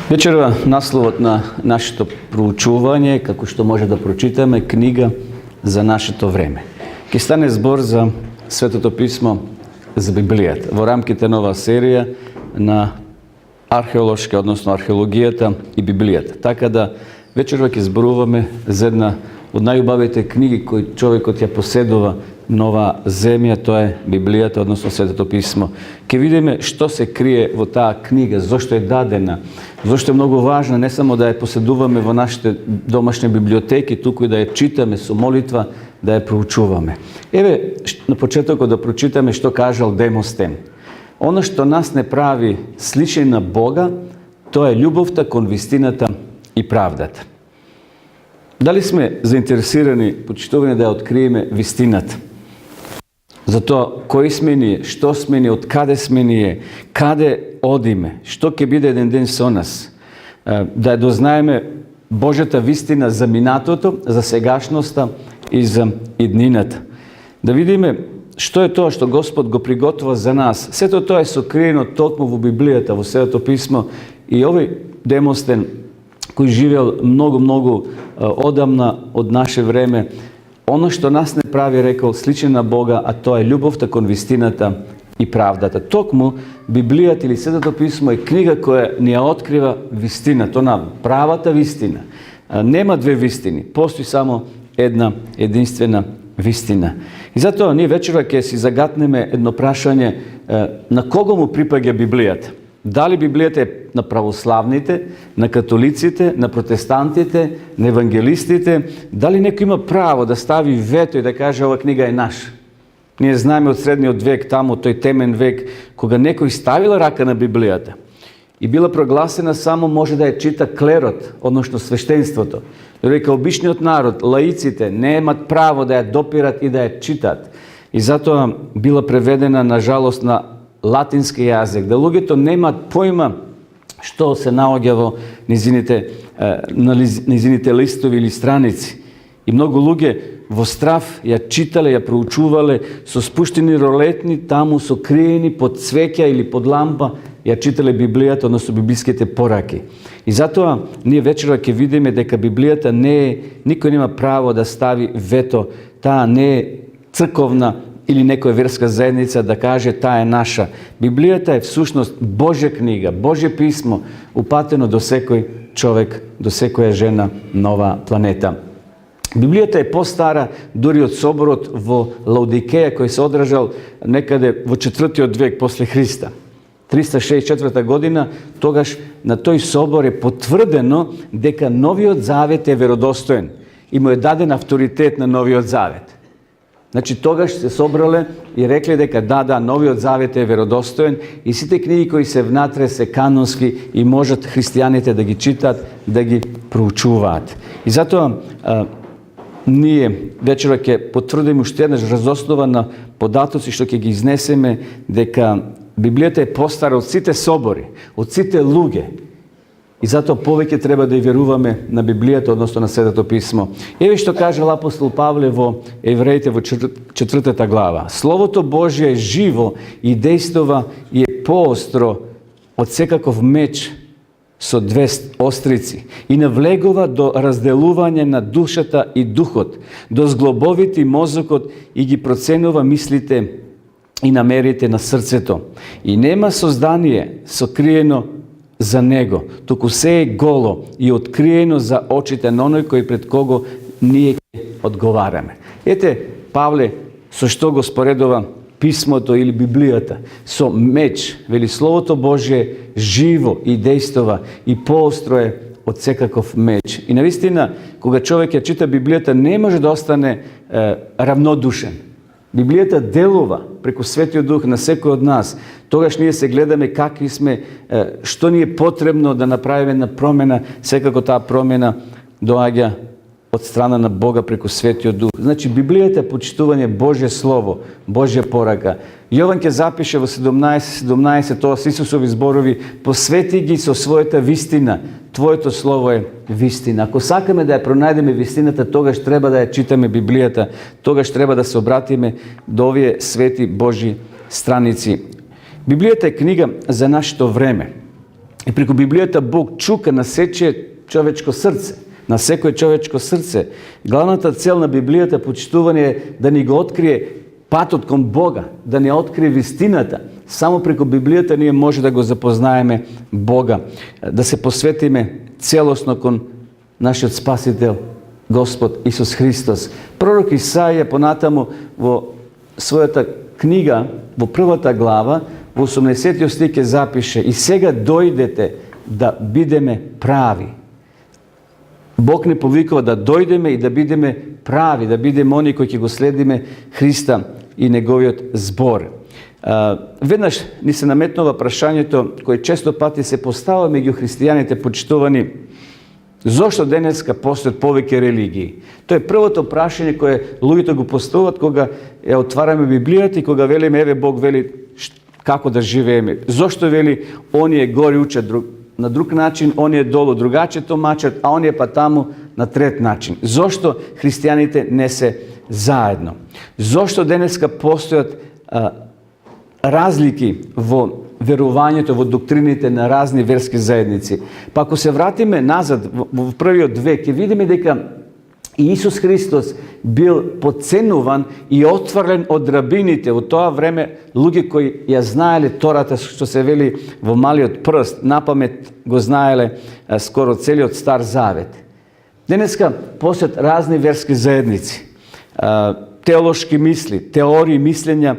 Вечерва насловот на нашето проучување, како што може да прочитаме, книга за нашето време. Ке стане збор за Светото писмо, за Библијата, во рамките на оваа серија на археолошка, односно археологијата и Библијата. Така да вечерва ќе зборуваме за една од најубавите книги кои човекот ја поседува на оваа земја, тоа е Библијата, односно Светото писмо. Ке видиме што се крие во таа книга, зошто е дадена, зошто е многу важна не само да ја поседуваме во нашите домашни библиотеки, туку и да ја читаме со молитва, да ја проучуваме. Еве на почетокот да прочитаме што кажал Демостен. Оно што нас не прави слични на Бога, тоа е љубовта кон вистината и правдата. Дали сме заинтересирани, почитувани, да ја откриеме вистината? За тоа кои сме ние, што сме ние, од каде сме ние, каде одиме, што ќе биде еден ден со нас, да ја дознаеме Божјата вистина за минатото, за сегашноста и за иднината. Да видиме што е тоа што Господ го приготвува за нас. Сето тоа е сокриено токму во Библијата, во Светото писмо, и овој Демостен кој живеел многу одамна од наше време, оно што нас не прави, рекол, слични на Бога, а тоа е љубовта кон вистината и правдата. Токму Библијата или Светото писмо е книга која ни ја открива вистината, она правата вистина. Нема две вистини, постои само една единствена вистина. И затоа ние вечера ќе си загатнеме едно прашање, на кого му припаѓа Библијата? Дали Библијата е на православните, на католиците, на протестантите, на евангелистите? Дали некој има право да стави вето и да каже ова книга е наша? Ние знаеме од средниот век, таму тој темен век, кога некој ставила рака на Библијата и била прогласена, само може да ја чита клерот, односно свештенството. Додека обичниот народ, лаиците, немат право да ја допират и да ја читат. И затоа била преведена, на жалост, на латински јазик, да луѓето немаат појма што се наоѓа во низините листови или страници. И многу луѓе во страв ја читале, ја проучувале, со спуштени ролетни, таму со криени под цвеќа или под лампа, ја читале Библијата, односно библиските пораки. И затоа ние вечера ќе видиме дека Библијата не е, никој нема право да стави вето, таа не е црковна или некоја верска заедница да каже таа е наша. Библијата е всушност Божја книга, Божје писмо, упатено до секој човек, до секоја жена на оваа планета. Библијата е постара дури од соборот во Лаудикеја, кој се одржал некаде во 4. век после Христа. 364 година, тогаш на тој собор е потврдено дека Новиот Завет е веродостоен и му е даден авторитет на Новиот Завет. Значи, тогаш се собрале и рекле дека да, Новиот Завет е веродостоен и сите книги кои се внатре се канонски и можат христијаните да ги читат, да ги проучуваат. И затоа ние вечера ќе потврдиме уште еднаш разоснова на податоци што ќе ги изнесеме дека Библијата е постара од сите собори, од сите луѓе. И затоа повеќе треба да ја веруваме на Библијата, односно на Светото писмо. Еве што кажал апостол Павле во Евреите во 4 глава. Словото Божје е живо и дејствува и е поостро од секаков меч со две острици и навлегува до разделување на душата и духот, до зглобовите и мозокот и ги проценува мислите и намерите на срцето. И нема создание сокриено за него, туку се е голо и откриено за очите на оној кој пред кого ние ќе одговараме. Ете, Павле со што го споредува писмото или Библијата? Со меч, вели, Словото Божје живо и дејствува и поостро е од секаков меч. И навистина, кога човек ја чита Библијата, не може да остане равнодушен. Библијата делува преку Светиот Дух на секој од нас. Тогаш ние се гледаме какви сме, што ни е потребно да направиме на промена, секако таа промена доаѓа од страна на Бога преку Светиот Дух. Значи, Библијата е почитување Божје Слово, Божја порака. Јован ќе запише во 17:17, тоа се Исусови зборови, посвети ги со својата вистина. Твоето Слово е вистина. Ако сакаме да ја пронајдеме вистината, тогаш треба да ја читаме Библијата, тогаш треба да се обратиме до овие свети Божји страници. Библијата е книга за нашето време. И преку Библијата Бог чука на сече човечко срце, на секој човечко срце. Главната цел на Библијата, почитување, е да ни го открие патот кон Бога, да ни открие вистината. Само преку Библијата ние може да го запознаеме Бога, да се посветиме целосно кон нашиот Спасител, Господ Исус Христос. Пророк Исаија понатаму во својата книга, во првата глава, во 80 стих ќе запише: и сега дојдете да бидеме прави. Бог не повикува да дојдеме и да бидеме прави, да бидеме они кои ќе го следиме Христа и неговиот збор. Веднаш ни се наметнува прашањето кое често пати се постава меѓу христијаните, почитувани: зошто денеска постојат повеќе религии? Тоа е првото прашање кое луѓето го поставуваат кога ја отвараме Библијата и кога велиме: еве Бог вели како да живееме. Зошто вели оние гори учат на друг начин, оние долу другаче тумачат, а оние па таму на трет начин? Зошто христијаните не се заедно? Зошто денеска постојат разлики во верувањето, во доктрините на разни верски заедници? Па ако се вратиме назад во првиот век, ќе видиме дека Исус Христос бил подценуван и отврлен од рабините. Во тоа време луѓе кои ја знаеле Тората, што се вели во малиот прст, напамет го знаеле скоро целиот Стар Завет. Денеска постојат разни верски заедници, теолошки мисли, теории, мислења.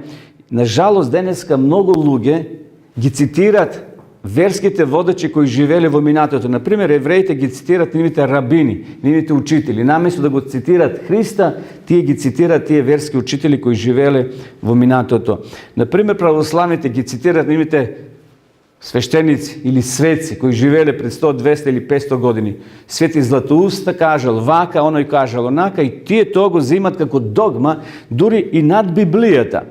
На жалост, денеска многу луѓе ги цитират верските водачи кои живеле во минатото. Например, евреите ги цитират нивните рабини, нивните учители. Наместо да го цитират Христа, тие ги цитират тие верски учители кои живеле во минатото. Например, православните ги цитират нивните свештеници или светци кои живеле пред 100, 200 или 500 години. Свети Златоуста кажал вака, оној кажал онака, и тие тоа го земат како догма, дури и над Библијата.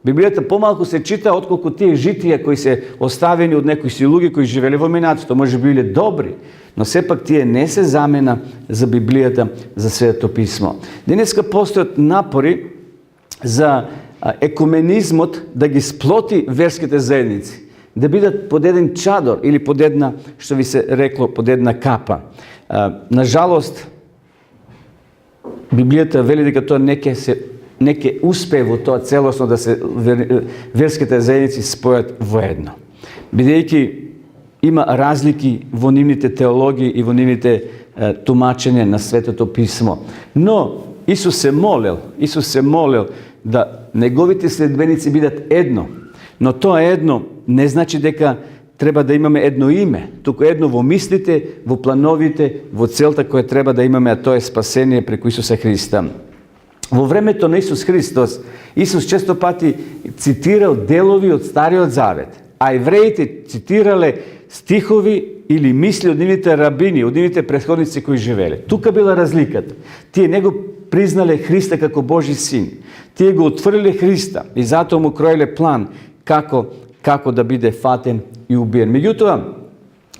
Библијата помалку се чита отколку тие житија кои се оставени од некои си луѓе кои живеле во минатото. Може биле добри, но сепак тие не се замена за Библијата, за Светото писмо. Денеска постојат напори за екуменизмот да ги сплоти верските заедници, да бидат под еден чадор или под една, што ви се рекло, под една капа. На жалост, Библијата вели дека тоа не ќе успее во тоа целосно да се верските заедници спојат воедно. Бидејќи има разлики во нивните теологии и во нивните тумачење на Светото писмо. Но Исус се молел да неговите следбеници бидат едно. Но тоа едно не значи дека треба да имаме едно име, туку едно во мислите, во плановите, во целта која треба да имаме, а тоа е спасение преку Исуса Христа. Во времето на Исус Христос, Исус често пати цитирал делови од Стариот Завет, а евреите цитирале стихови или мисли од нивните рабини, од нивните претходници кои живеле. Тука била разликата. Тие не го признале Христа како Божи син. Тие го отврлиле Христа и затоа му кроиле план како да биде фатен и убиен. Меѓутоа,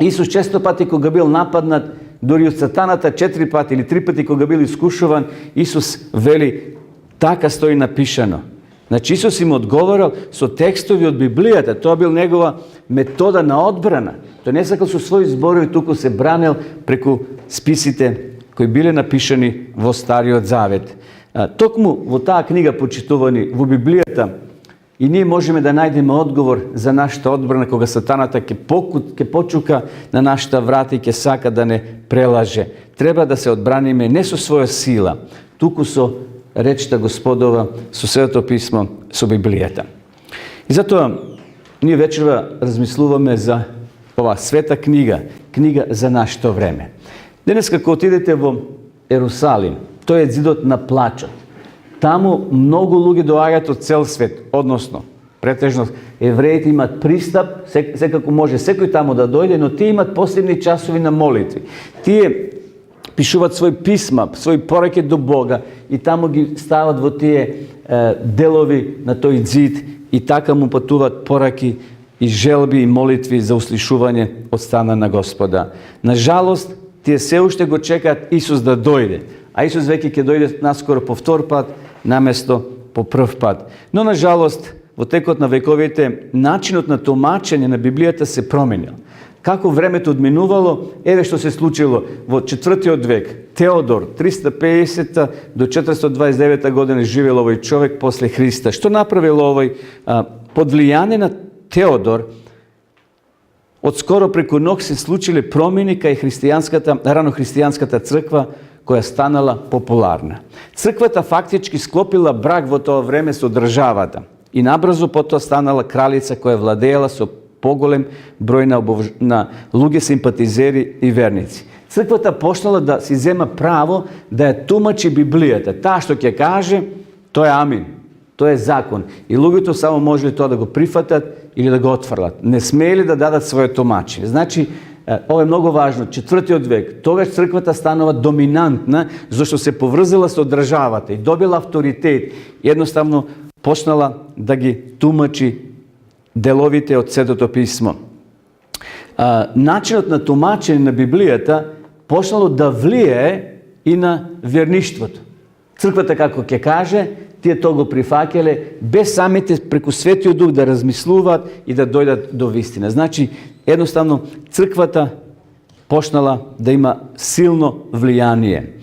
Исус често пати кога бил нападнат, дури од сатаната 4 пати или 3 пати кога бил искушуван, Исус вели: така стои напишано. Значи Исус им одговорал со текстови од Библијата. Тоа бил негова метода на одбрана. Тој не сакал со своји зборови, туку се бранел преку списите кои биле напишани во Стариот Завет. Токму во таа книга, почитувани, во Библијата, и ние можеме да најдеме одговор за нашата одбрана кога сатаната ќе почука на нашата врата и ќе сака да не прелаже. Треба да се одбраниме не со своја сила, туку со речта Господова, со Светото писмо, со Библијата. И затоа ние вечерва размислуваме за ова света книга, книга за нашето време. Денес кога отидете во Ерусалим, тој е зидот на плачот. Таму многу луѓе доаѓаат од цел свет, односно, претежно евреите имат пристап, секако може секој таму да дојде, но тие имат посебни часови на молитви. Тие пишуваат своји писма, своји пораки до Бога и таму ги стават во тие делови на тој зид и така му патуваат пораки и желби и молитви за услишување од страна на Господа. На жалост, тие се уште го чекаат Исус да дојде, а Исус веќе ќе дојде наскоро по втор пат, наместо по прв пат. Но на жалост, во текот на вековите, начинот на тумачење на Библијата се променил. Kako времето odminuvalo, еве што се случило во 4. век. Теодор, 350 до 429 година живел овој човек после Христа. Што направил овој? Под влијание на Теодор, отскоро преку ног се случиле промени кај ранохристијанската црква, која станала популарна. Црквата фактички склопила брак во тоа време со државата и набрзо потоа станала кралица која владеела со поголем број на луѓе симпатизери и верници. Црквата почнала да си зема право да ја тумачи Библијата. Таа што ќе каже, тоа е амин. Тоа е закон. И луѓето само можеле тоа да го прифатат или да го отфрлат. Не смели да дадат своје тумачи. Значи, ова е многу важно. 4. век. Тогаш црквата станува доминантна, зашто се поврзала со државата и добила авторитет. Едноставно почнала да ги тумачи деловите од Светото писмо. Начинот на тумачење на Библијата почнало да влие и на верништвото. Црквата, како ќе каже, тие тоа го прифаќале без самите преку Светиот Дух да размислуваат и да дојдат до вистина. Значи, едноставно, црквата почнала да има силно влијание.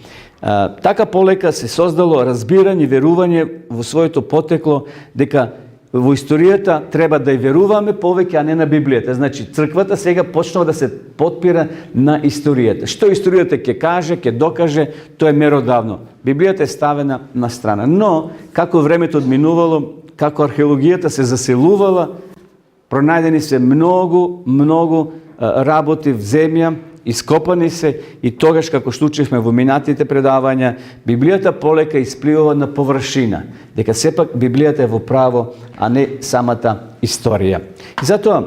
Така полека се создало разбирање и верување во своето потекло дека во историјата треба да ја веруваме повеќе, а не на Библијата. Значи, црквата сега почнува да се потпира на историјата. Што историјата ќе каже, ќе докаже, тоа е меродавно. Библијата е ставена на страна. Но, како времето одминувало, како археологијата се заселувала, пронајдени се многу работи в земја, ископани се и тогаш, како што учевме во минатите предавања, Библијата полека испливува на површина, дека сепак Библијата е во право, а не самата историја. И затоа,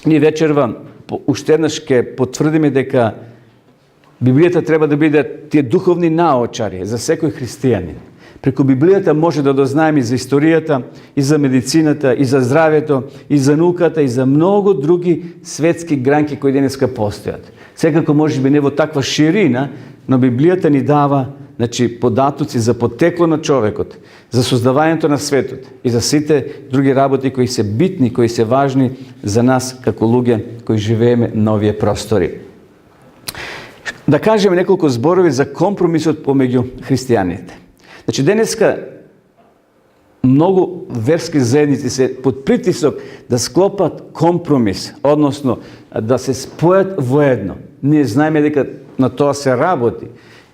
ние вечерва уште еднаш ќе потврдиме дека Библијата треба да биде тие духовни наочари за секој христијанин. Преку Библијата може да дознаеме и за историјата, и за медицината, и за здравјето, и за науката, и за многу други светски гранки кои денеска постојат. Секако може би не во таква ширина, но Библијата ни дава податоци за потекло на човекот, за создавањето на светот и за сите други работи кои се битни, кои се важни за нас како луѓе кои живееме на овие простори. Да кажеме неколку зборови за компромисот помеѓу христијаните. Значи, денеска многу верски заедници се под притисок да склопат компромис, односно да се спојат воедно. Ние знаеме дека на тоа се работи,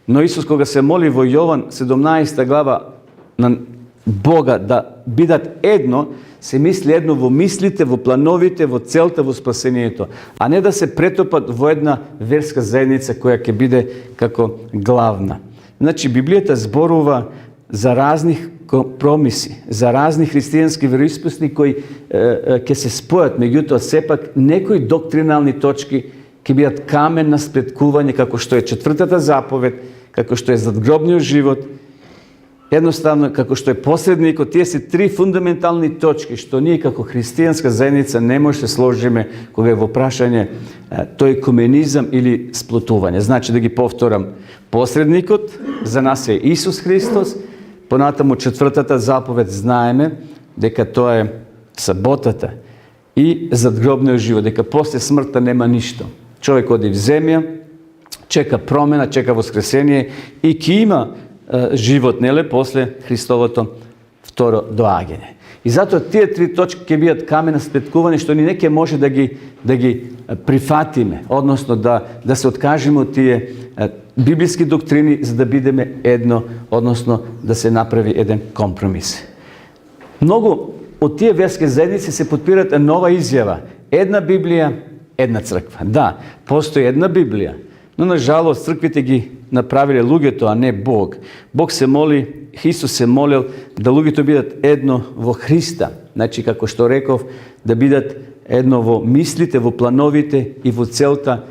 но Исус кога се моли во Јован 17 глава на Бога да бидат едно, се мисли едно во мислите, во плановите, во целта, во спасението, а не да се претопат во една верска заедница која ќе биде како главна. Значи, Библијата зборува за разни компромиси, за разни христијански вероисповести кои ќе се спојат, меѓутоа сепак некои доктринални точки ќе бидат камен на сплеткување, како што е 4-та заповед, како што е задгробниот живот, едноставно како што е посредникот. Тие се три фундаментални точки што ние како христијанска заедница не може да се сложиме кога е во прашање тој екуменизам или сплотување. Значи, да ги повторам, посредникот за нас е Исус Христос, понатаму 4-та заповед знаеме дека тоа е саботата и задгробниот живот, дека после смртта нема ништо. Човек оди в земја, чека промена, чека воскресение и ќе има живот, неле, после Христовото второ доаѓање. И затоа тие три точки ќе бидат камен на сплеткување што ни не ќе може да ги прифатиме, односно да се откажеме од тие библиски доктрини за да бидеме едно, односно да се направи еден компромис. Многу од тие верски заедници се подпират нова изјава: една Библија, една црква. Да, постои една Библија, но на жалост црквите ги направиле луѓето, а не Бог. Бог се моли, Христос се молил да луѓето бидат едно во Христа. Значи, како што реков, да бидат едно во мислите, во плановите и во целта,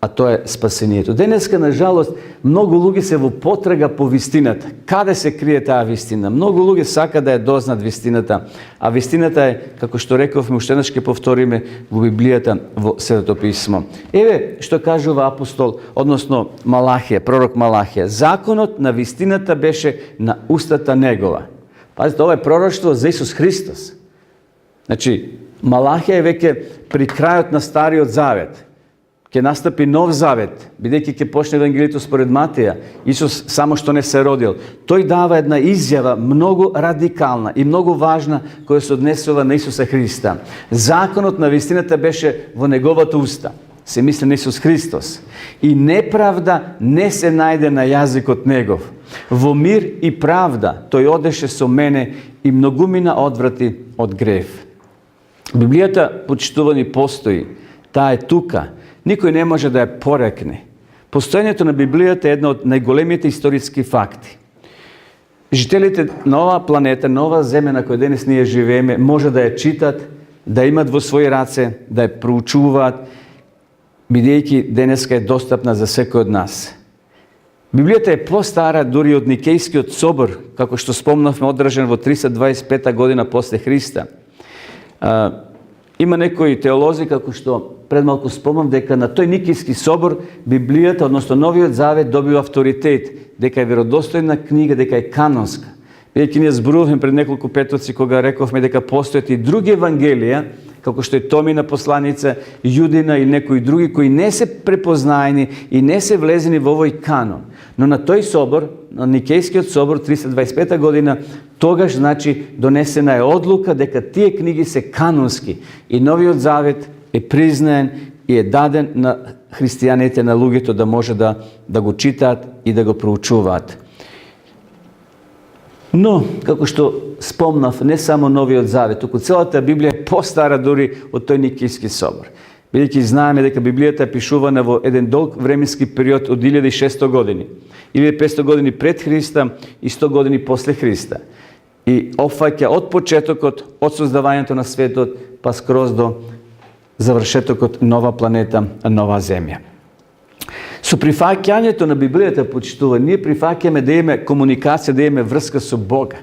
а тоа е спасението. Денеска, на жалост, многу луѓе се во потрага по вистината. Каде се крие таа вистина? Многу луѓе сака да ја дознат вистината, а вистината е, како што рековме, уште еднаш ќе повториме во Библијата, во Светото писмо. Еве што кажува апостол, односно Малахија, пророк Малахија: законот на вистината беше на устата негова. Пазите, ова е пророштво за Исус Христос. Значи, Малахија е веќе при крајот на Стариот Завет. ќе настапи нов завет, бидејќи ќе почне Евангелието според Матеја, Исус само што не се родил. Тој дава една изјава многу радикална и многу важна, која се однесува на Исуса Христа. Законот на вистината беше во неговата уста. Се мисли на Исус Христос. И неправда не се најде на јазикот негов. Во мир и правда тој одеше со мене и многумина одврати од грев. Библијата, почитувани, постои. Таа е тука. Никој не може да ја порекне. Постојањето на Библијата е една од најголемите историски факти. Жителите на оваа планета, на оваа земја на која денес ние живееме, може да ја читат, да имат во своји раце, да ја проучуваат, бидејќи денеска е достапна за секој од нас. Библијата е постара дури од Никејскиот собор, како што спомнавме, одржан во 325 година после Христа. Има некои теолози, како што пред малку спомнав, дека на тој Никејски собор Библијата, односно Новиот Завет, добива авторитет, дека е веродостојна книга, дека е канонска. Бидејќи ние зборувавме пред неколку петоци кога рековме дека постојат и други евангелија, како што е Томина посланица, Јудина или некои други, кои не се препознаени и не се влезени во овој канон. Но на тој собор, на Никејскиот собор, 325 година, тогаш, значи, донесена е одлука дека тие книги се канонски и Новиот Завет е признаен и е даден на христијаните, на луѓето да може да го читаат и да го проучуваат. Но, како што спомнав, не само Новиот Завет, туку целата Библија е постара дури од тој Никејски собор. Бидејќи знаеме дека Библијата е пишувана во еден долг временски период од 1600 години, 1500 години пред Христа и 100 години после Христа. И опфаќа од почетокот, од создавањето на светот, па скроз до завршетокот нова планета, нова земја. Со прифаќањето на Библијата, почитува, ние прифаќаме да имаме комуникација, да имаме врска со Бога.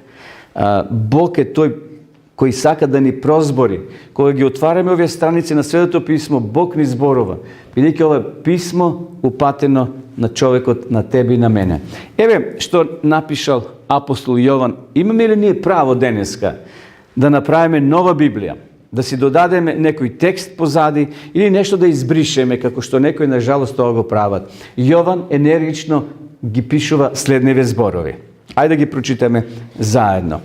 Бог е тој кој сака да ни прозбори. Кога ги отвараме овие страници на Светото писмо, Бог ни зборува, бидејќи ова писмо упатено на човекот, на тебе и на мене. Еве што напишал апостол Јован. Имаме ли ние право денеска да направиме нова Библија? Да си додадеме некој текст позади или нешто да избришеме, како што некои на жалост тоа го прават. Јован енергично ги пишува следниве зборови. Ајде да ги прочитаме заедно.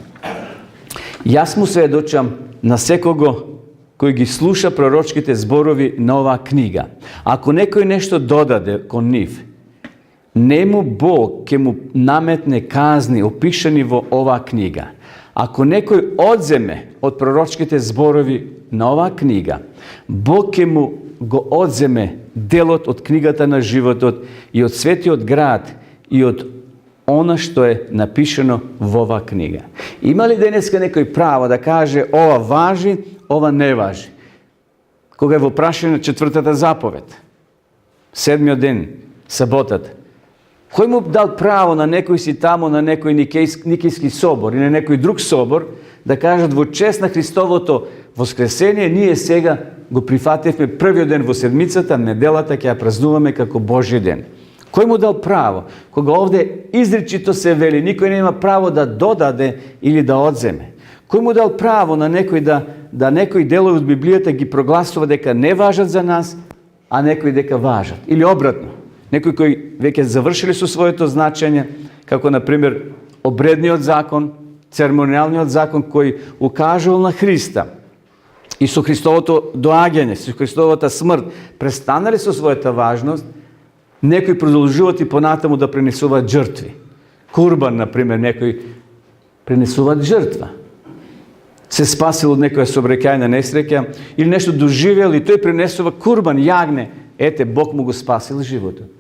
Јас му сведочам на секого кој ги слуша пророчките зборови на оваа книга. Ако некој нешто додаде кон нив, нему Бог ќе му наметне казни опишани во оваа книга. Ако некој одземе од пророчките зборови на оваа книга, Бог ќе му го одземе делот од книгата на животот и од светиот град и од она што е напишано во оваа книга. Има ли денеска некој право да каже ова важи, ова не важи? Кога е во прашање четвртата заповед, 7-миот ден, саботата, кој му дал право на некој си тамо, на некој Никејски собор или на некој друг собор, да кажат во чест на Христовото воскресение, ние сега го прифативме првиот ден во седмицата, неделата ќе ја празнуваме како Божји ден. Кој му дал право? Кога овде изричито се вели, никој нема право да додаде или да одземе. Кој му дал право на некој да некои делови од Библијата ги прогласува дека не важат за нас, а некои дека важат? Или обратно? Некои кои веќе завршили со своето значење, како на пример обредниот закон, церемонијалниот закон кој укажувал на Христа и со Христовото доаѓање, со Христовата смрт, престанали со својата важност, некои продолжуваат и понатаму да пренесуваат жртви. Курбан, например, некои пренесуваат жртва. Се спасил од некоја сообраќајна несреќа или нешто доживел и тој пренесува курбан, јагне. Ете, Бог му го спасил животот.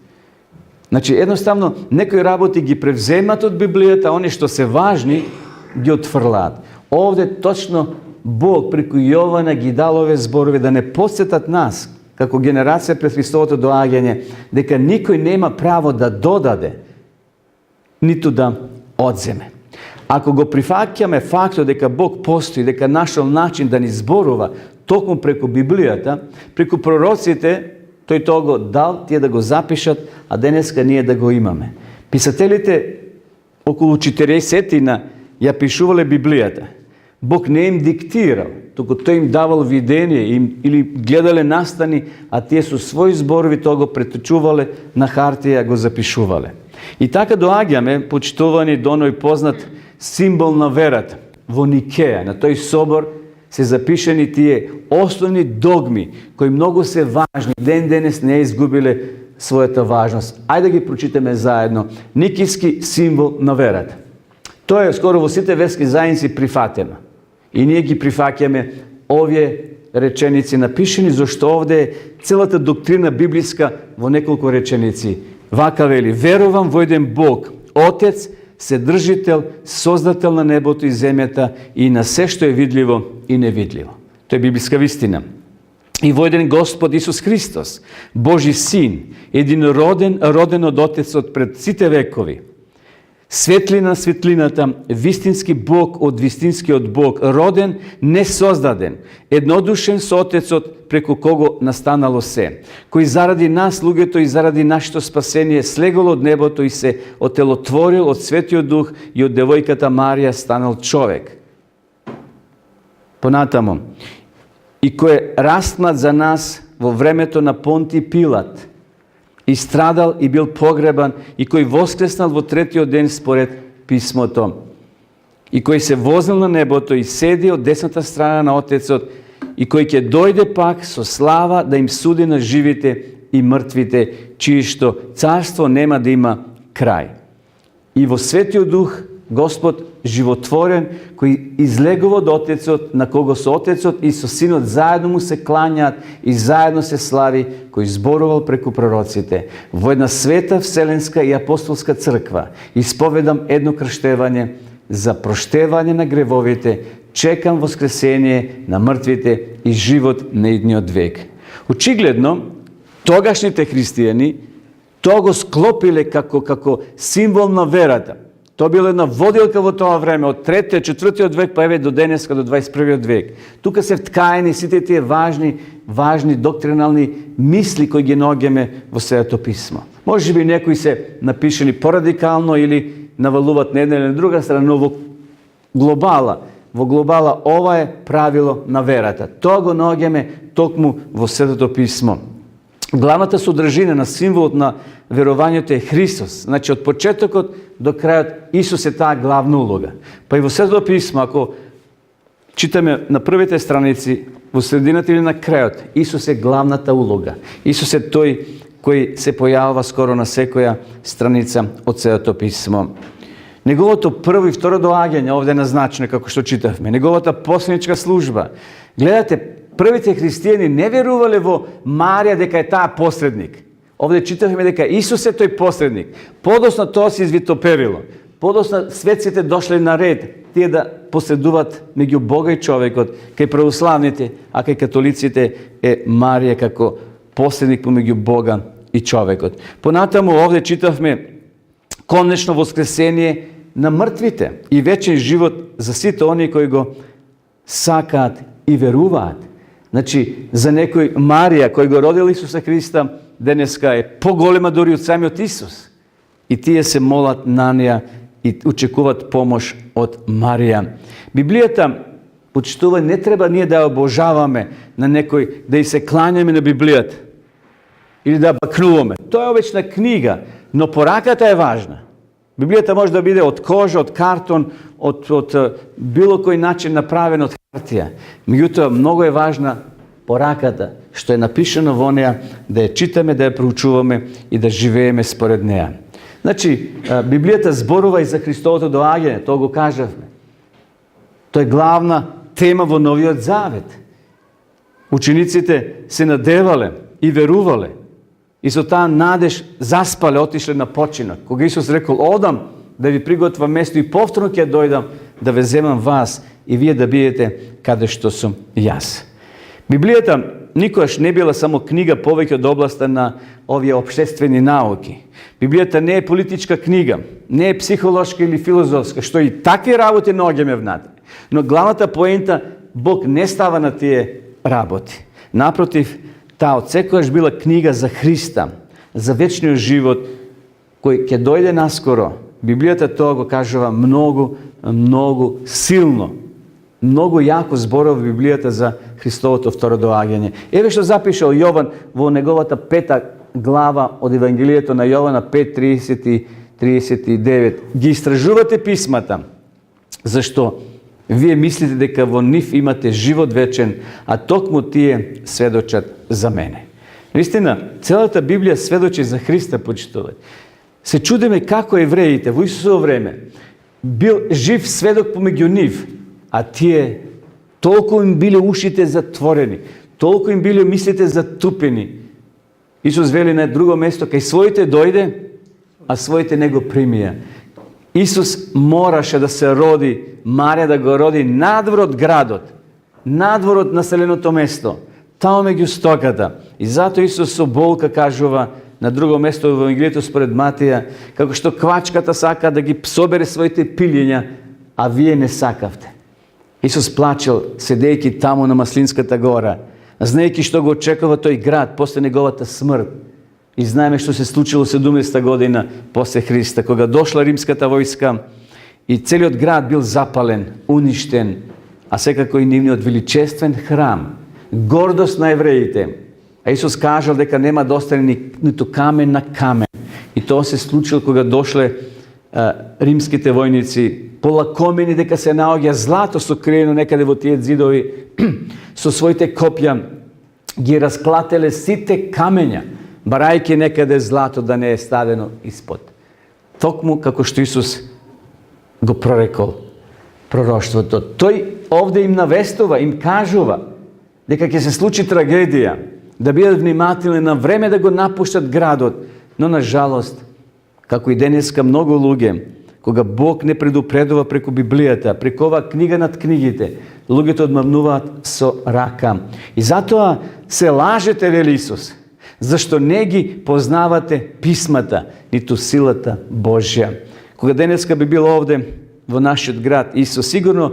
Значи, едноставно, некои работи ги превземат од Библијата, они што се важни, ги отфрлаат. Овде точно Бог преку Јована ги дал овие зборови да не подсетат нас, како генерација пред Христовото доаѓање, дека никој нема право да додаде, ниту да одземе. Ако го прифаќаме фактот дека Бог постои, дека нашол начин да ни зборува токму преку Библијата, преку пророците, тој тоа го дал, тие да го запишат, а денеска ние да го имаме. Писателите околу 40-тина ја пишувале Библијата. Бог не им диктирал, туку тој им давал видение или гледале настани, а тие со своји зборови тоа го преточувале на хартија, го запишувале. И така доаѓаме, почитувани, до оној познат символ на верата во Никеја. На тој собор се запишени тие основни догми кои многу се важни, ден денес не изгубиле својата важност. Ајде да ги прочитаме заедно. Никијски символ на верата. Тоа е скоро во сите верски заедници прифатено. И ние ги прифаќаме овие реченици напишени, зашто овде е целата доктрина библиска во неколку реченици. Вака вели: верувам во еден Бог, Отец, Вседржител, Создател на небото и земјата и на се што е видливо и невидливо. Тоа е библиска вистина. И во еден Господ Исус Христос, Божи Син, единороден, роден од Отецот пред сите векови, светлина светлината, вистински Бог од вистинскиот Бог, роден, несоздаден, еднодушен со Отецот, преку кого настанало се, кој заради нас, луѓето, и заради нашето спасение слегол од небото и се отелотворил од Светиот Дух и од девојката Марија станал човек. Понатамо, и кој е распнат за нас во времето на Понти Пилат, и страдал и бил погребан, и кој воскреснал во третиот ден според писмото, и кој се вознал на небото и седи од десната страна на Отецот, и кој ќе дојде пак со слава да им суди на живите и мртвите, чието царство нема да има крај. И во Светиот Дух Господ животворен, кој излегува од Отецот, на кого со Отецот и со Синот заедно му се клањаат и заедно се слави, кој зборувал преку пророците. Во една света, вселенска и апостолска црква исповедам едно крштевање за проштевање на гревовите, чекам воскресение на мртвите и живот на идниот век. Очигледно, тогашните христијани тоа го склопиле како символ на верата. Тоа била една водилка во тоа време, од 3-тиот, 4-тиот век, па еве до денеска, до 21-виот век. Тука се вткаени сите тие важни доктринални мисли кои ги наоѓаме во Светото писмо. Може би некои се напишени порадикално или навалуват на една или на друга страна, но во глобала ова е правило на верата. Тоа го наоѓаме токму во Светото писмо. Главната содржина на символот на верувањето е Христос. Значи, од почетокот до крајот Исус е таа главна улога. Па и во Светото писмо, ако читаме на првите страници, во средината или на крајот, Исус е главната улога. Исус е тој кој се појавува скоро на секоја страница од Светото писмо. Неговото прво и второ доаѓање овде е назначено, како што читавме. Неговата посланичка служба. Гледате, првите христијани не верувале во Марија дека е таа посредник. Овде читавме дека Исус е тој посредник. Подоцна тоа се извитоперило. Подоцна светците дошле на ред, тие да посредуваат меѓу Бога и човекот, кај православните, а кај католиците е Марија како посредник помеѓу Бога и човекот. Понатаму овде читавме конечно воскресение на мртвите и вечен живот за сите оние кои го сакаат и веруваат. Значи, за некој Марија, кој го родил Исуса Христа, денеска е поголема дори од самиот Исус. И тие се молат на неја и очекуваат помош од Марија. Библијата, почитува, не треба ние да ја обожаваме на некој, да и се кланяме на Библијата или да бакнуваме. Тоа е обична книга, но пораката е важна. Библијата може да биде од кожа, од картон, од било кој начин направена од хартија. Меѓутоа, многу е важна пораката, што е напишано во неја, да ја читаме, да ја проучуваме и да живееме според неја. Значи, Библијата зборува и за Христовото доаѓање, тоа го кажавме. Тоа е главна тема во Новиот Завет. Учениците се надевале и верувале. И со таа надеж заспале, отишле на починок. Кога Исус рекол: одам да ви приготвам место и повторно ќе дојдам да ве земам вас и вие да бидете каде што сум јас. Библијата никогаш не била само книга повеќе од областа на овие општествени науки. Библијата не е политичка книга, не е психолошка или филозофска, што и такви работи наоѓаме внатре. Но главната поента, Бог не става на тие работи. Напротив, таа отсекогаш била книга за Христа, за вечниот живот, кој ќе дојде наскоро. Библијата тоа го кажува многу силно. Много яко зборува Библијата за Христовото второ доаѓање. Еве што запишал Јован во неговата 5 глава од Евангелието на Јована 5:30-39. Ги истражувате писмата, зашто вие мислите дека во нив имате живот вечен, а токму тие сведочат за мене. Наистина, целата Библија сведочи за Христа, почитуват. Се чудиме како евреите во Исусово време бил жив сведок помеѓу нив, а тие толку им биле ушите затворени, толку им биле мислите затупени. Исус вели на друго место, кај своите дојде, а своите не го примија. Исус мораше да се роди, Марија да го роди надвор од градот, надвор од населеното место, таму меѓу стоката. И затоа Исус со болка кажува на друго место во Евангелието според Матија, како што квачката сака да ги собере своите пилиња, а вие не сакавте. Исус плачел, седејќи таму на Маслинската гора, знаејќи што го очекува тој град после неговата смрт. И знаеме што се случило 70 година после Христа, кога дошла римската војска и целиот град бил запален, уништен, а секако и нивниот величествен храм, гордост на евреите. А Исус кажал дека нема да остане ниту камен на камен. И тоа се случило кога дошле римските војници, полакомени дека се наоѓа злато сокриено некаде во тие зидови, со своите копја ги расклателе сите камења, барајќи некаде злато да не е ставено испод. Токму како што Исус го прорекол пророштвото. Тој овде им навестува, им кажува дека ќе се случи трагедија, да бидат внимателни на време да го напуштат градот, но на жалост, како и денеска многу луѓе, кога Бог не предупредува преку Библијата, преку оваа книга над книгите, луѓето одмамнуваат со рака. И затоа се лажете, вели Исус, зашто не ги познавате писмата, ниту силата Божја. Кога денеска би бил овде во нашиот град, Исус сигурно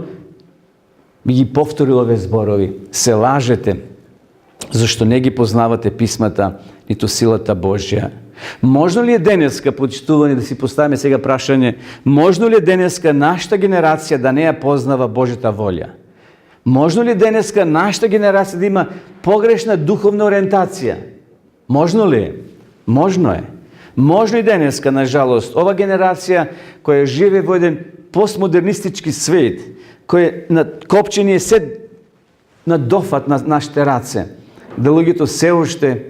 би ги повторил овие зборови. Се лажете, зашто не ги познавате писмата, ниту силата Божја. Можно ли е денеска, почитувани, да си поставиме сега прашање, можно ли е денеска нашата генерација да не ја познава Божјата волја? Можно ли денеска нашата генерација да има погрешна духовна ориентација? Можно ли е? Можно е. Можно и денеска, на жалост, ова генерација која живе во еден постмодернистички свет, кој копчени е се на дофат на нашите раце, да луѓето се уште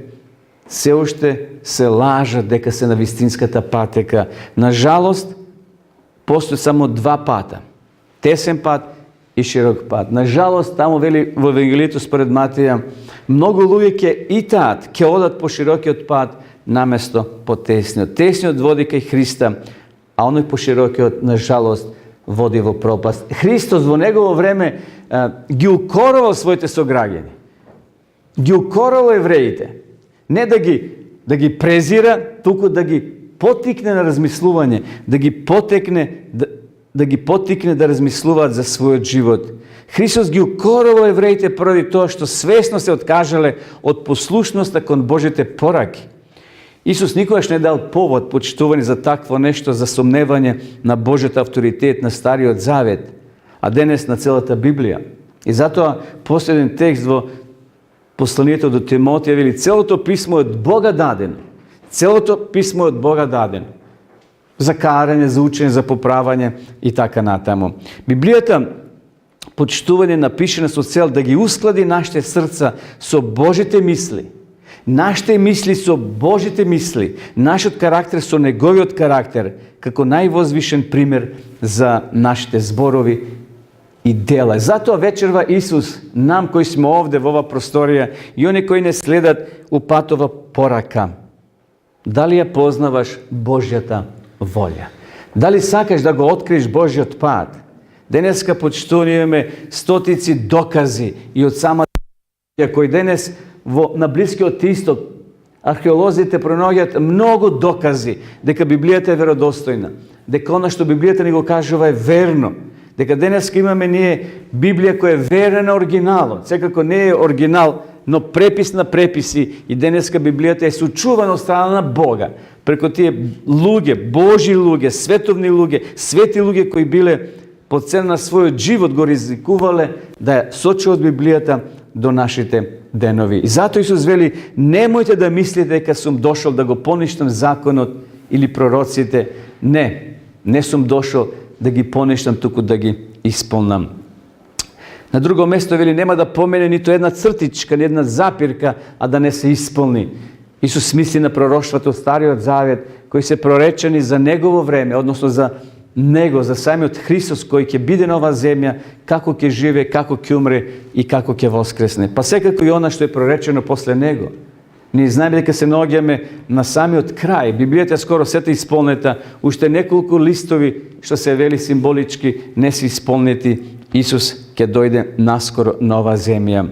се лажат дека се на вистинската патека. На жалост, постои само 2 пата. Тесен пат и широк пат. На жалост, таму вели во Евангелието според Матија, многу луѓе ќе итаат, ќе одат по широкиот пат наместо по тесниот. Тесниот води кај Христа, а оној по широкиот, на жалост, води во пропаст. Христос во негово време ги укорувал своите сограѓани. Ги укорувал евреите. Не да ги презира, туку да ги потикне на размислување, да ги потикне да размислуваат за својот живот. Христос ги укорувал евреите поради тоа што свесно се откажале од послушноста кон Божите пораки. Исус никогаш не дал повод, почитувани, за такво нешто, за сомневање на Божјата авторитет на Стариот Завет, а денес на целата Библија. И затоа последен текст во посланието до Тимотија вели, целото писмо е од Бога дадено. Целото писмо е од Бога дадено. За карање, за учење, за поправање и така натаму. Библијата, почитување, напишена со цел да ги усклади нашите срца со Божите мисли. Нашите мисли со Божите мисли, нашиот карактер со неговиот карактер, како највозвишен пример за нашите зборови и дела. Затоа вечерва Исус, нам кои сме овде во ова просторија и они кои не следат упатова порака. Дали ја познаваш Божјата волја? Дали сакаш да го откриеш Божјиот пат? Денеска, почитувани, имаме стотици докази и од самата кој денес на Блискиот Исток археолозите пронаоѓаат многу докази дека Библијата е веродостојна, дека она што Библијата ни го кажува е верно, дека денеска имаме ние Библија која е верна на оригиналот. Секако не е оригинал, но препис на преписи, и денеска Библијата е сочувана од страна на Бога преку тие луѓе, Божи луѓе, световни луѓе, свети луѓе кои биле по цена на својот живот го ризикувале да ја сочуват Библијата до нашите денови. И затоа Исус вели, немојте да мислите дека сум дошол да го поништам законот или пророците. Не сум дошол да ги поништам, туку да ги исполнам. На друго место вели, нема да помене нито една цртичка, ни една запирка, а да не се исполни. Исус мисли на пророштвото од Стариот Завет, кои се проречени за Негово време, односно за Него, за самиот Христос, кој ќе биде на оваа земја, како ќе живе, како ќе умре и како ќе воскресне. Па секако и она што е проречено после Него. Ние знаеме дека се наоѓаме на самиот крај. Библијата е скоро сета исполнета, уште неколку листови, што се вели символички, не се исполнети. Исус ќе дојде наскоро на оваа земја.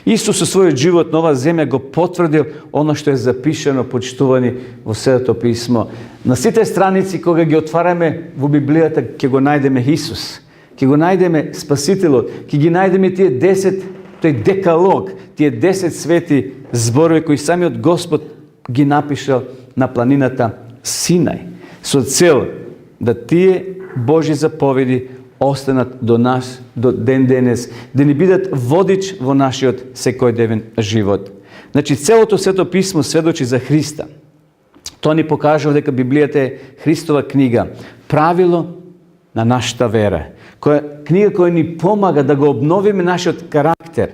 Исус со својот живот на оваа земја го потврдил оно што е запишано, почитувани во Светото писмо. На сите страници кога ги отвараме во Библијата, ќе го најдеме Исус. Ќе го најдеме Спасителот, ќе ги најдеме тие 10, тој декалог, тие 10 свети зборови кои самиот Господ ги напишал на планината Синај, со цел да тие Божји заповеди останат до нас, до ден денес, да ни бидат водич во нашиот секојдневен живот. Значи, целото Свето писмо сведочи за Христа. Тоа ни покажува дека Библијата е Христова книга, правило на нашата вера. Книга која ни помага да го обновиме нашиот карактер,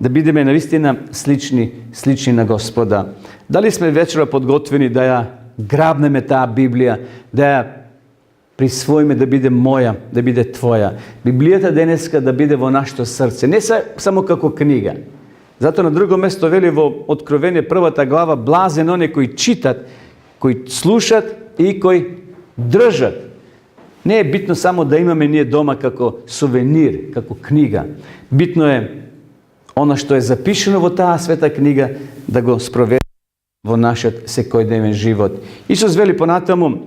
да бидеме навистина слични на Господа. Дали сме вечера подготвени да ја грабнеме таа Библија, да ја присвоиме да биде моја, да биде твоја. Библијата денеска да биде во нашето срце, не само како книга. Зато на друго место вели во Откровение 1 глава, блазен оние кои читат, кои слушат и кои држат. Не е битно само да имаме ние дома како сувенир, како книга. Битно е она што е запишено во таа света книга да го спроведеме во нашиот секојдневен живот. Исус вели понатаму,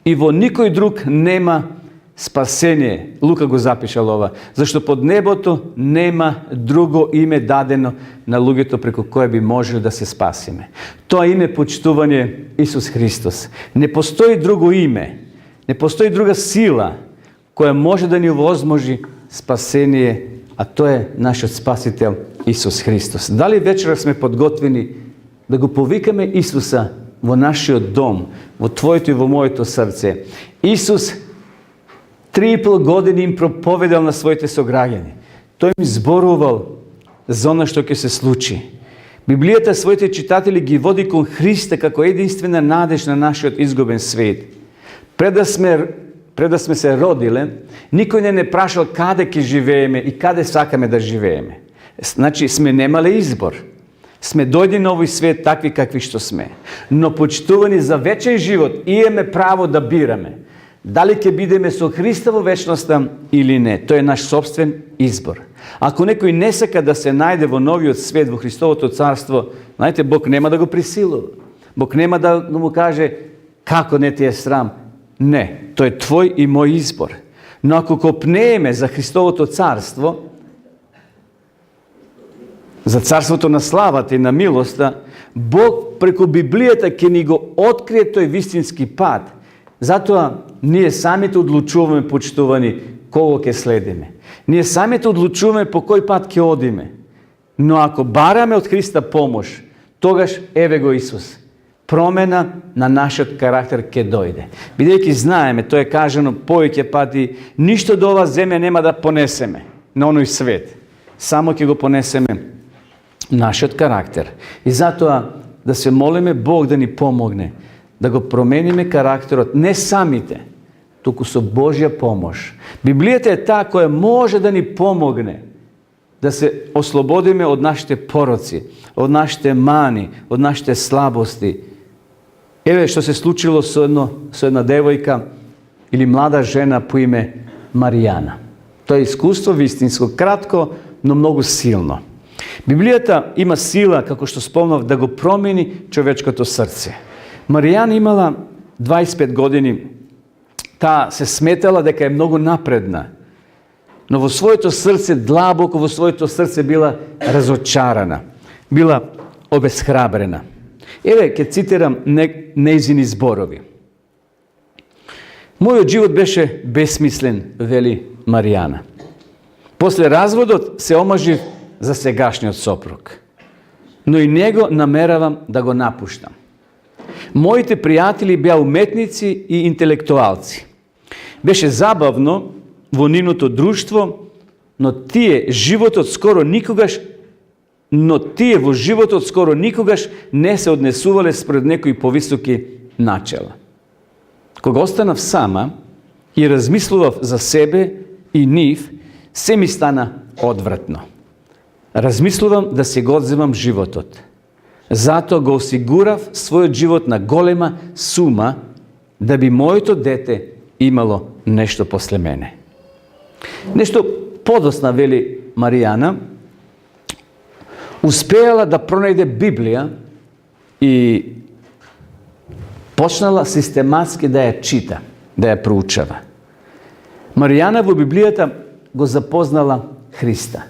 и во никој друг нема спасение. Лука го запишал ова. Зашто под небото нема друго име дадено на луѓето преку кое би можело да се спасиме. Тоа име почитување Исус Христос. Не постои друго име, не постои друга сила која може да ни овозможи спасение, а тоа е нашиот Спасител Исус Христос. Дали вечера сме подготвени да го повикаме Исуса во нашиот дом, во твоето и во моето срце? Исус 3,5 години им проповедал на своите сограѓани. Тој им зборувал за она што ќе се случи. Библијата своите читатели ги води кон Христа како единствена надеж на нашиот изгубен свет. Пред да сме се родиле, никој не прашал каде ќе живееме и каде сакаме да живееме. Значи, сме немале избор. Сме дојди на овој свет такви какви што сме. Но почитувани за вечен живот, имаме право да бираме. Дали ќе бидеме со Христа во вечноста или не. Тој е наш собствен избор. Ако некој не сака да се најде во новиот свет, во Христовото царство, знаете, Бог нема да го присилува. Бог нема да му каже како не ти е срам. Не, тој е твој и мој избор. Но ако копнееме за Христовото царство, за царството на славата и на милоста, Бог преку Библијата ќе ни го открие тој вистински пат. Затоа ние самите одлучуваме, почитувани, кого ќе следиме. Ние самите одлучуваме по кој пат ќе одиме. Но ако бараме од Христа помош, тогаш еве го Исус. Промена на нашиот карактер ќе дојде. Бидејќи знаеме, тоа е кажано повеќе пати, ништо до оваа земја нема да понесеме на оној свет. Само ќе го понесеме нашиот карактер. И затоа да се молиме Бог да ни помогне, да го промениме карактерот, не самите, туку со Божја помош. Библијата е таа која може да ни помогне да се ослободиме од нашите пороци, од нашите мани, од нашите слабости. Еве што се случило со една девојка или млада жена по име Маријана. Тоа е искуство вистинско, кратко, но многу силно. Библијата има сила, како што спомнав, да го промени човечкото срце. Маријана имала 25 години. Таа се сметала дека е многу напредна. Но во своето срце, длабоко во своето срце била разочарана. Била обесхрабрена. Еве, ќе цитирам нејзини зборови. Мојот живот беше бесмислен, вели Маријана. После разводот се омажив за сегашниот сопруг. Но и него намеравам да го напуштам. Моите пријатели беа уметници и интелектуалци. Беше забавно во нивното друштво, но тие во животот скоро никогаш не се однесувале спред некои повисоки начела. Кога останав сама и размислував за себе и нив, се ми стана одвратно. Размислувам да си го одземам животот. Затоа го осигурав својот живот на голема сума, да би моето дете имало нешто после мене. Нешто подосна, вели Маријана, успеала да пронајде Библија и почнала систематски да ја чита, да ја проучава. Маријана во Библијата го запознала Христа.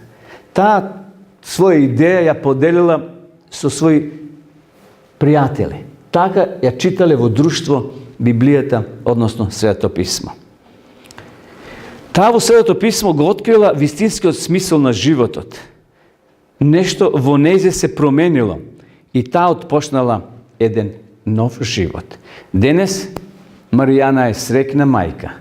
Таа своја идеја ја поделила со своји пријатели. Така ја читале во друштво Библијата, односно Свето писмо. Таа во Свето писмо го открила вистинскиот смисол на животот. Нешто во нејзе се променило и таа отпочнала еден нов живот. Денес Маријана е срекна мајка.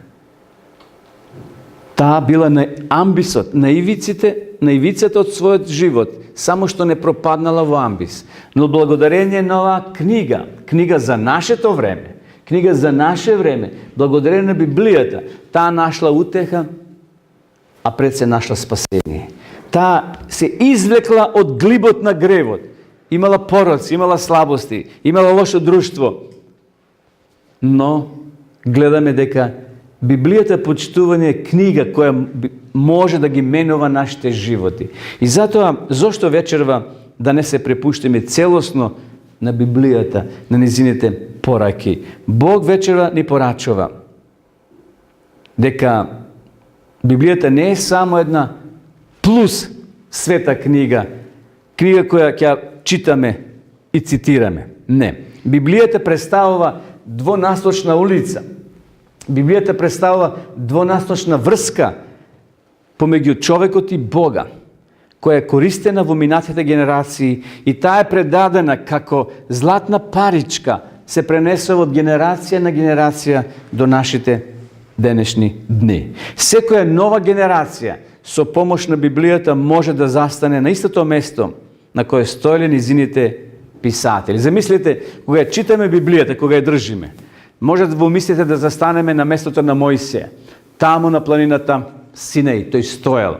Таа била на амбисот, на ивицата од својот живот, само што не пропаднала во амбис. Но благодарение на оваа книга за нашето време, книга за наше време, благодарение на Библијата, таа нашла утеха, а пред се нашла спасение. Таа се извлекла од глибот на гревот. Имала пороци, имала слабости, имала лошо друштво. Но гледаме дека Библијата почитување е книга која може да ги менува нашите животи. И затоа, зошто вечерва да не се препуштиме целосно на Библијата, на низините пораки? Бог вечерва ни порачува дека Библијата не е само една плюс света книга која ќе читаме и цитираме. Не. Библијата представува двонасочна улица. Библијата представува двонасочна врска помеѓу човекот и Бога, која е користена во минатите генерации и таа е предадена како златна паричка, се пренесува од генерација на генерација до нашите денешни дни. Секоја нова генерација со помош на Библијата може да застане на истото место на кое стоеле низините писатели. Замислете, кога ја читаме Библијата, кога ја држиме, може да помислите да застанеме на местото на Мојсија, таму на планината Синеј, тој стоел.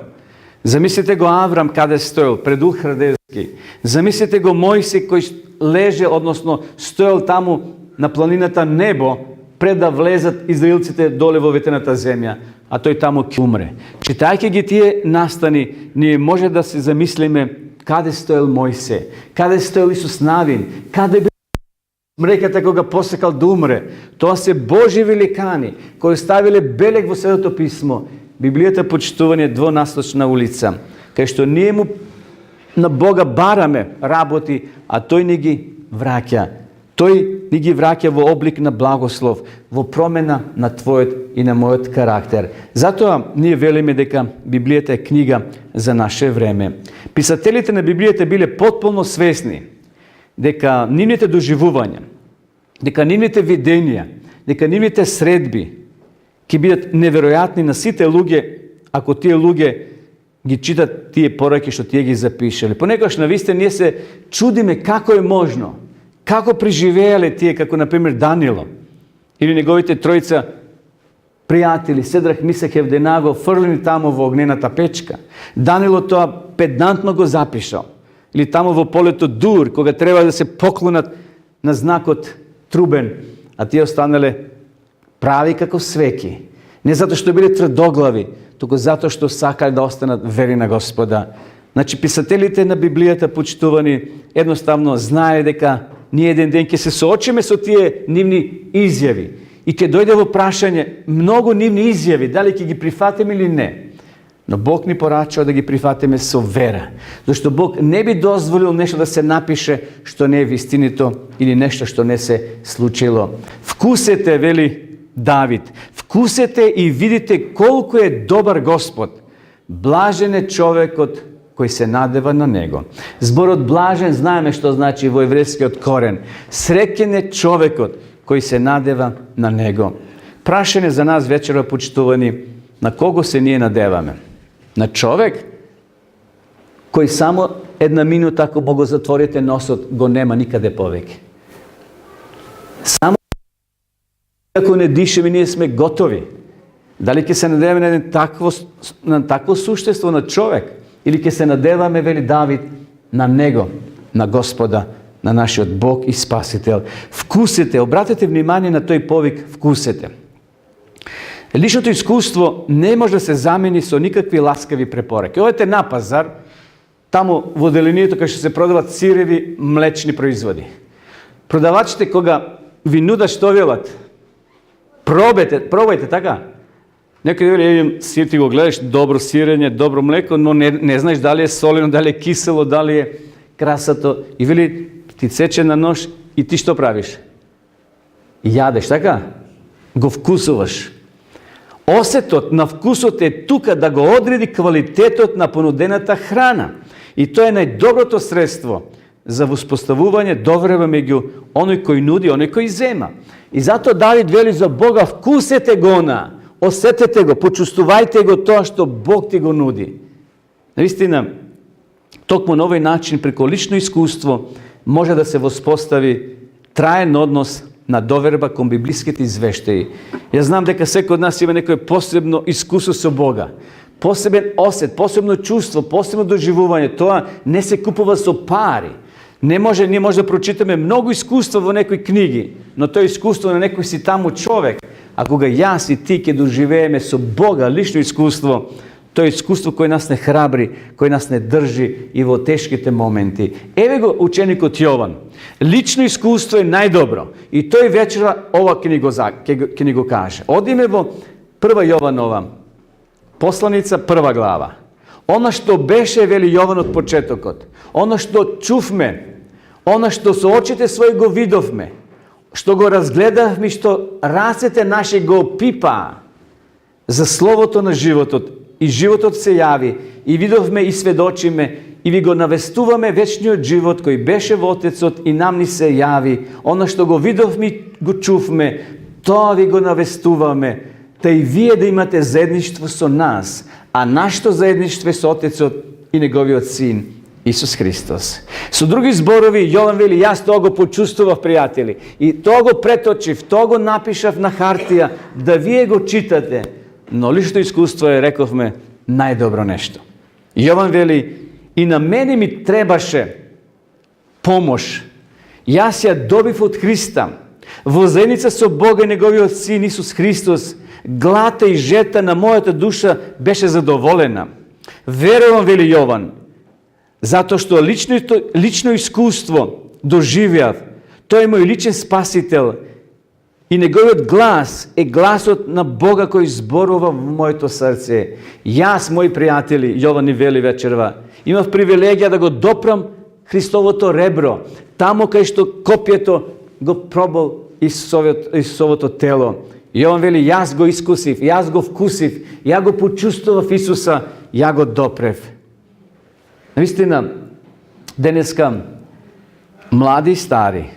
Замислите го Аврам каде стоел, пред Ур Халдејски. Замислите го Мојсија кој леже, односно стоел таму на планината Небо, пред да влезат израилците доле во ветената земја, а тој таму ќе умре. Читајќи ги тие настани, ние може да се замислиме каде стоел Мојсе, каде стоел Исус Навин, каде бил мреката кога посекал да умре. Тоа се Божи великани кои ставиле белег во Светото писмо. Библијата почитување е двонасочна улица, кај што ние му на Бога бараме работи, а тој ни ги враќа. Тој ни ги враќа во облик на благослов, во промена на твојот и на мојот карактер. Затоа ние велиме дека Библијата е книга за наше време. Писателите на Библијата биле потполно свесни дека нивните доживувања, дека нивните видења, дека нивните средби ќе бидат неверојатни на сите луѓе, ако тие луѓе ги читат тие пораки што тие ги запишале. Понекогаш навистина ние се чудиме како е можно, како преживеале тие, како например Данило или неговите тројца пријатели Седрах, Мисак и Евденаго фрлени таму во огнената печка. Данило тоа педантно го запишал. Или таму во полето Дур, кога треба да се поклонат на знакот трубен, а тие останале прави како свеки. Не затоа што биле тврдоглави, туку затоа што сакале да останат верни на Господа. Значи, писателите на Библијата, почитувани, едноставно знаеле дека ние еден ден ќе се соочиме со тие нивни изјави и ќе дојде во прашање многу нивни изјави, дали ќе ги прифатиме или не. Но Бог ни порачува да ги прифатиме со вера, зашто Бог не би дозволил нешто да се напише што не е вистинито или нешто што не се случило. Вкусете, вели Давид, Вкусете и видите колко е добар Господ. Блажен е човекот кој се надева на Него. Зборот блажен знаеме што значи во еврејскиот корен. Среќен е човекот кој се надева на Него. Прашање за нас вечера, почитувани, на кого се ние надеваме? На човек кој само една минута, ако му го затворите носот, го нема никаде повеќе. Само ако не дишеме, ние сме готови. Дали ќе се надеваме на такво суштество, на човек, или ќе се надеваме, вели Давид, на Него, на Господа, на нашиот Бог и Спасител. Вкусете, обратете внимание на тој повик, вкусете. Личното искуство не може да се замени со никакви ласкави препораки. Одете на пазар, таму во делението кај што се продават сиреви млечни производи. Продавачите кога ви нудат што велат, пробајте, така? Некој вели, еден сир, ти го гледаш, добро сирење, добро млеко, но не знаеш дали е солено, дали е кисело, дали е красато. И вели, ти сече на нож и ти што правиш? Јадеш, така? Го вкусуваш. Осетот на вкусот е тука да го одреди квалитетот на понудената храна. И тоа е најдоброто средство за воспоставување доверба меѓу оној кој нуди, оној кој зема. И затоа Давид вели за Бога, вкусете го на, осетете го, почувствувајте го тоа што Бог ти го нуди. Наистина, токму на овој начин, преко лично искуство, може да се воспостави траен однос на доверба кон библиските извештаи. Ја знам дека секој од нас има некој посебно искуство со Бога. Посебен осет, посебно чувство, посебно доживување. Тоа не се купува со пари. Ние може да прочитаме многу искуства во некои книги, но тоа искуство на некој си таму човек. А кога јас и ти ќе доживееме со Бога лично искуство, тоа е искуство кој нас не храбри, кој нас не држи и во тешките моменти. Еве го ученикот Јован. Лично искуство е најдобро. И тој вечера ова ќе ни го каже. Одиме во 1 Јованова посланица, 1 глава. Она што беше, вели Јован од почетокот. Она што чувме, она што со очите своји го видовме, што го разгледавме, што рацете наши го опипаа за словото на животот, и животот се јави, и видовме и сведочиме, и ви го навестуваме вечниот живот кој беше во Отецот и нам ни се јави. Она што го видовме и го чувме, тоа ви го навестуваме, та и вие да имате заедништво со нас, а нашето заедништво е со Отецот и Неговиот Син, Исус Христос. Со други зборови, Јован вели, јас тоа го почувствував, пријатели, и тоа го преточив, тоа го напишав на хартија, да вие го читате. Но лично искуство е, рековме, најдобро нешто. Јован вели, и на мене ми требаше помош. Јас ја добив од Христа. Во заедница со Бога и Неговиот Син Исус Христос, глата и жета на мојата душа беше задоволена. Верувам, вели Јован, затоа што лично искуство доживеав. Тој е мој личен спасител. И неговиот глас е гласот на Бога кој зборува во моето срце. Јас, мои пријатели, Јован ни вели вечерва, имав привилегија да го допрам Христовото ребро, тамо кај што копјето го пробал Исусовото тело. Јован вели, јас го искусив, јас го вкусив, ја го почувствував Исуса, ја го допрев. Наистина, денеска млади и стари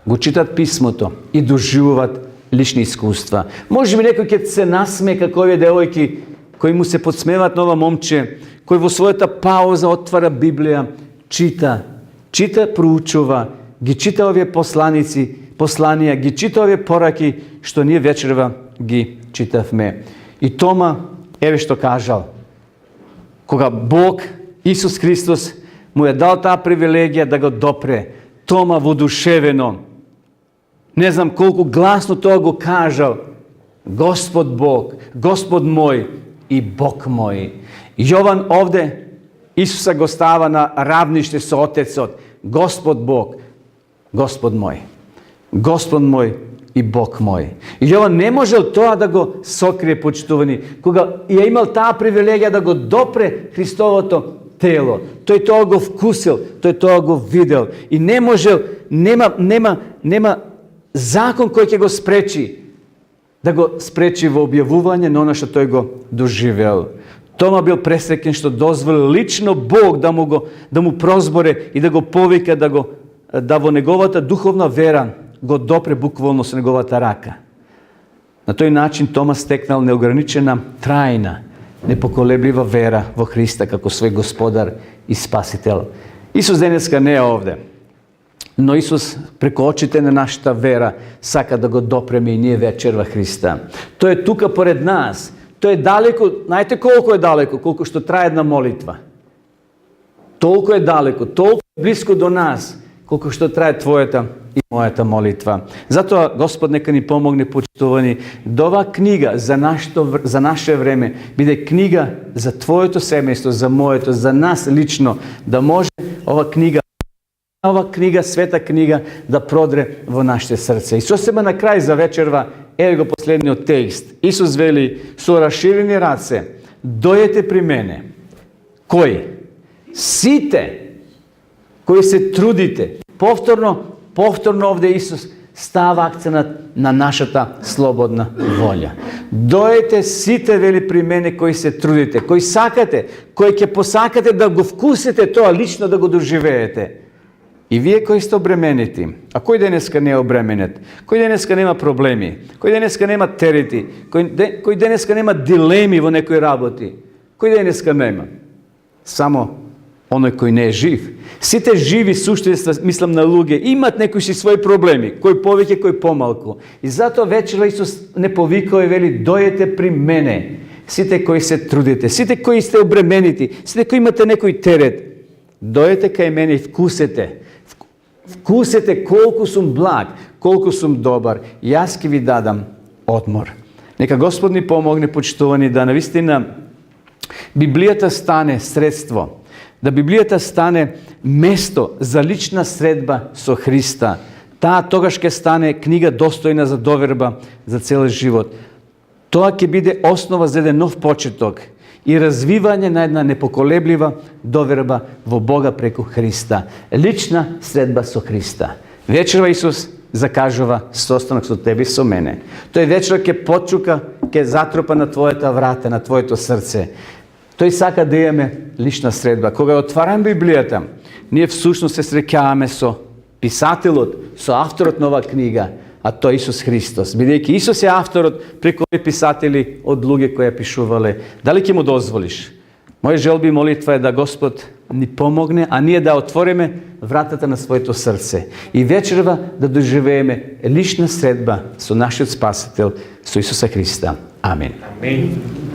го читат писмото и доживуваат лични искуства. Може би некој ќе се насмее како овие девојки кои му се подсмеваат на ова момче, кој во својата пауза отвара Библија, чита, проучува, ги чита овие посланија, ги чита овие пораки што ние вечерва ги читавме. И Тома, еве што кажал, кога Бог, Исус Христос, му е дал таа привилегија да го допре, Тома воодушевено, не знам колку гласно тоа го кажал, Господ Бог, Господ мој и Бог мој. Јован овде Исуса го става на равниште со Отецот, Господ Бог, Господ мој. Господ мој и Бог мој. И Јован не можел тоа да го сокрие, почитувани, кога ја имал таа привилегија да го допре Христовото тело. Тој тоа го вкусил, тој тоа го видел и не можел, нема закон кој ќе го спречи da го спречи во објавување на оно што тој го доживел. Тома бил пресреќен што дозволи лично Бог да му прозборе и да го повика да во неговата духовна вера го допре буквално со неговата рака. На тој начин Тома стекнал неограничена, трајна, непоколеблива вера во Христа како свој Господар и Спасител. Исус денеска не е овде, но Исус преку очите на нашата вера сака да го допреме и ние вечер во Христа. Тој е тука поред нас. Тој е далеко, знаете колку е далеко, колку што трае една молитва. Толку е далеко, толку е близко до нас, колку што трае твојата и мојата молитва. Затоа Господ нека ни помогне, почитувани, да оваа книга за наше време биде книга за твоето семејство, за моето, за нас лично, да може ова книга, света книга, да продре во нашите срце. И сосема на крај за вечерва, еве го последниот текст. Исус вели, со расширени раце, дојдете при мене. Кои? Сите кои се трудите. Повторно овде Исус става акцент на нашата слободна волја. Дојдете сите, вели, при мене кои се трудите, кои сакате, кои ќе посакате да го вкусите тоа, лично да го доживеете. И вие кои сте обременети, а кој денеска не е обременет, кој денеска нема проблеми, кој денеска нема терети, кој денеска нема дилеми во некои работи, кој денеска нема? Само оној кој не е жив. Сите живи суштинства, мислам на луѓе, имат некои си своји проблеми, кој повеќе, кој помалку. И затоа вечера Исус не повикува и вели, дојдете при мене, сите кои се трудите, сите кои сте обременити, сите кои имате некој терет, дојдете кај мене и вкусете колку сум благ, колку сум добар, и јас ќе ви дадам одмор. Нека Господ ни помогне, почитувани, да навистина Библијата стане средство, да Библијата стане место за лична средба со Христа. Таа тогаш ќе стане книга достојна за доверба за цел живот. Тоа ќе биде основа за еден нов почеток и развивање на една непоколеблива доверба во Бога преку Христа. Лична средба со Христа. Вечерва Исус закажува состанок со тебе и со мене. Тој вечер ќе почука, ќе затропа на твојата врата, на твоето срце. Тој сака да имаме лична средба. Кога отварам Библијата, ние всушност се среќаваме со писателот, со авторот на оваа книга, а тој Исус Христос. Бидејќи Исус е авторот преку овие писатели од луѓе кои ја пишувале. Дали ќе му дозволиш? Моја желба и молитва е да Господ ни помогне, а ние да отвориме вратата на своето срце и вечерва да доживееме лична средба со нашиот Спасител, со Исуса Христа. Амин. Амин.